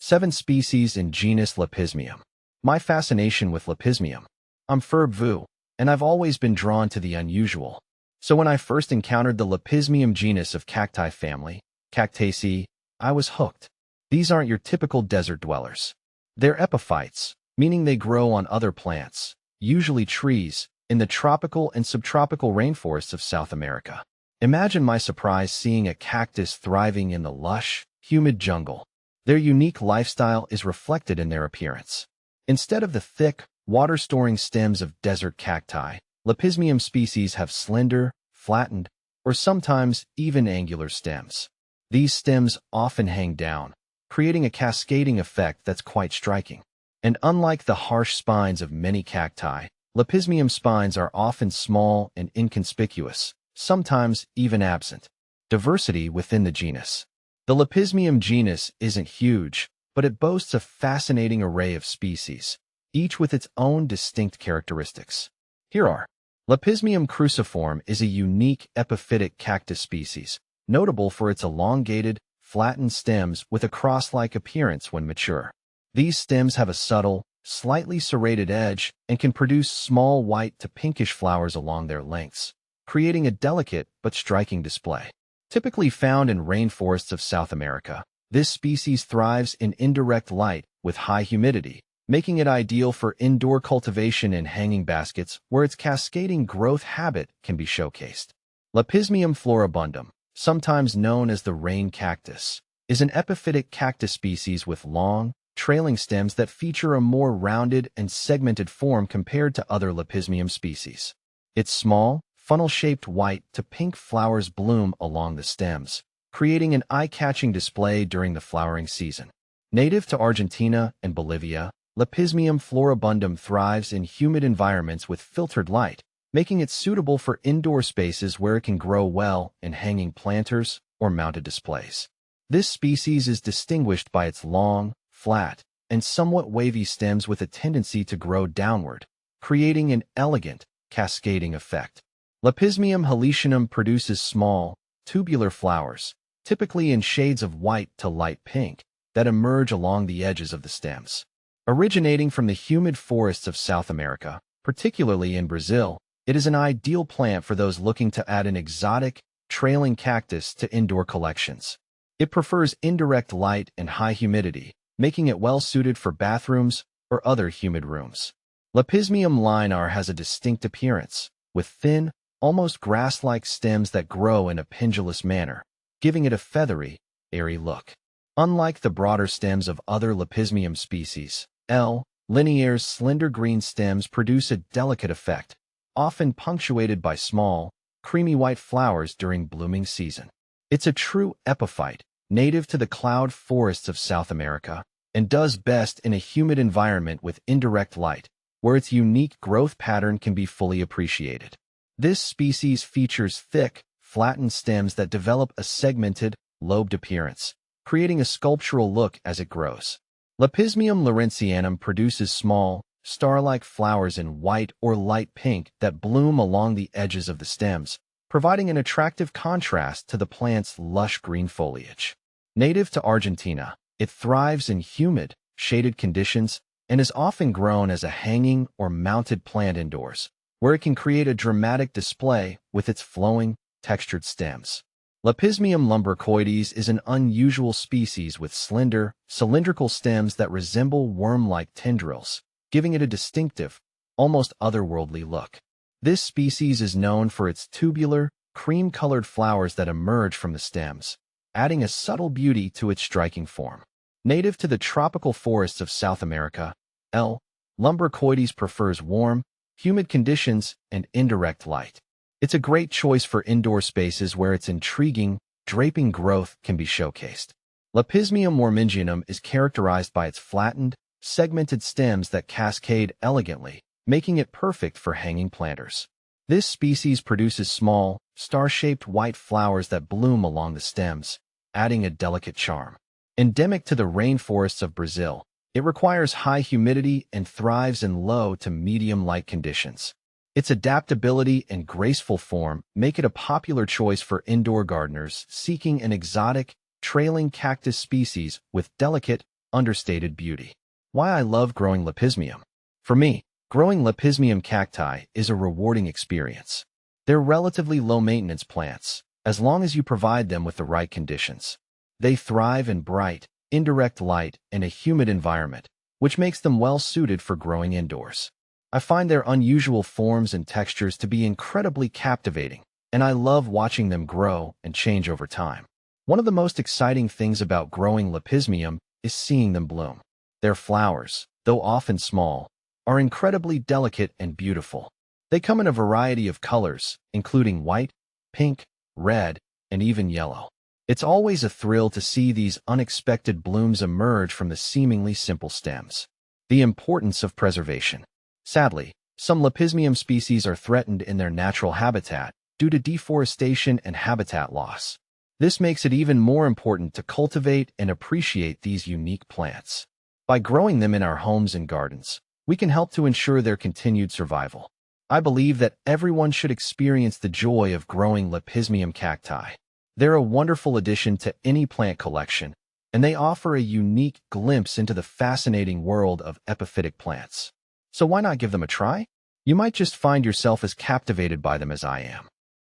7 species in genus Lepismium. My fascination with Lepismium. I'm Ferb Vu, and I've always been drawn to the unusual. So when I first encountered the Lepismium genus of cacti family, Cactaceae, I was hooked. These aren't your typical desert dwellers. They're epiphytes, meaning they grow on other plants, usually trees, in the tropical and subtropical rainforests of South America. Imagine my surprise seeing a cactus thriving in the lush, humid jungle. Their unique lifestyle is reflected in their appearance. Instead of the thick, water-storing stems of desert cacti, Lepismium species have slender, flattened, or sometimes even angular stems. These stems often hang down, creating a cascading effect that's quite striking. And unlike the harsh spines of many cacti, Lepismium spines are often small and inconspicuous, sometimes even absent. Diversity within the genus. The Lepismium genus isn't huge, but it boasts a fascinating array of species, each with its own distinct characteristics. Here are. Lepismium cruciform is a unique epiphytic cactus species, notable for its elongated, flattened stems with a cross-like appearance when mature. These stems have a subtle, slightly serrated edge and can produce small white to pinkish flowers along their lengths, creating a delicate but striking display. Typically found in rainforests of South America, this species thrives in indirect light with high humidity, making it ideal for indoor cultivation in hanging baskets where its cascading growth habit can be showcased. Lepismium floribundum, sometimes known as the rain cactus, is an epiphytic cactus species with long, trailing stems that feature a more rounded and segmented form compared to other Lepismium species. Its small, funnel-shaped white to pink flowers bloom along the stems, creating an eye-catching display during the flowering season. Native to Argentina and Bolivia, Lepismium floribundum thrives in humid environments with filtered light, making it suitable for indoor spaces where it can grow well in hanging planters or mounted displays. This species is distinguished by its long, flat, and somewhat wavy stems with a tendency to grow downward, creating an elegant, cascading effect. Lepismium helicenum produces small, tubular flowers, typically in shades of white to light pink, that emerge along the edges of the stems. Originating from the humid forests of South America, particularly in Brazil, it is an ideal plant for those looking to add an exotic, trailing cactus to indoor collections. It prefers indirect light and high humidity, making it well-suited for bathrooms or other humid rooms. Lepismium linear has a distinct appearance, with thin, almost grass-like stems that grow in a pendulous manner, giving it a feathery, airy look. Unlike the broader stems of other Lepismium species, L. lineare's slender green stems produce a delicate effect, often punctuated by small, creamy white flowers during blooming season. It's a true epiphyte, native to the cloud forests of South America, and does best in a humid environment with indirect light, where its unique growth pattern can be fully appreciated. This species features thick, flattened stems that develop a segmented, lobed appearance, creating a sculptural look as it grows. Lepismium lawrenceanum produces small, star-like flowers in white or light pink that bloom along the edges of the stems, providing an attractive contrast to the plant's lush green foliage. Native to Argentina, it thrives in humid, shaded conditions and is often grown as a hanging or mounted plant indoors, where it can create a dramatic display with its flowing, textured stems. Lepismium lumbricoides is an unusual species with slender, cylindrical stems that resemble worm-like tendrils, giving it a distinctive, almost otherworldly look. This species is known for its tubular, cream-colored flowers that emerge from the stems, adding a subtle beauty to its striking form. Native to the tropical forests of South America, L. lumbricoides prefers warm, humid conditions and indirect light. It's a great choice for indoor spaces where its intriguing, draping growth can be showcased. Lepismium wormingianum is characterized by its flattened, segmented stems that cascade elegantly, making it perfect for hanging planters. This species produces small, star-shaped white flowers that bloom along the stems, adding a delicate charm. Endemic to the rainforests of Brazil, it requires high humidity and thrives in low to medium light conditions. Its adaptability and graceful form make it a popular choice for indoor gardeners seeking an exotic, trailing cactus species with delicate, understated beauty. Why I love growing Lepismium. For me, growing Lepismium cacti is a rewarding experience. They're relatively low-maintenance plants, as long as you provide them with the right conditions. They thrive in bright, indirect light and a humid environment, which makes them well-suited for growing indoors. I find their unusual forms and textures to be incredibly captivating, and I love watching them grow and change over time. One of the most exciting things about growing Lepismium is seeing them bloom. Their flowers, though often small, are incredibly delicate and beautiful. They come in a variety of colors, including white, pink, red, and even yellow. It's always a thrill to see these unexpected blooms emerge from the seemingly simple stems. The importance of preservation. Sadly, some Lepismium species are threatened in their natural habitat due to deforestation and habitat loss. This makes it even more important to cultivate and appreciate these unique plants. By growing them in our homes and gardens, we can help to ensure their continued survival. I believe that everyone should experience the joy of growing Lepismium cacti. They're a wonderful addition to any plant collection, and they offer a unique glimpse into the fascinating world of epiphytic plants. So why not give them a try? You might just find yourself as captivated by them as I am.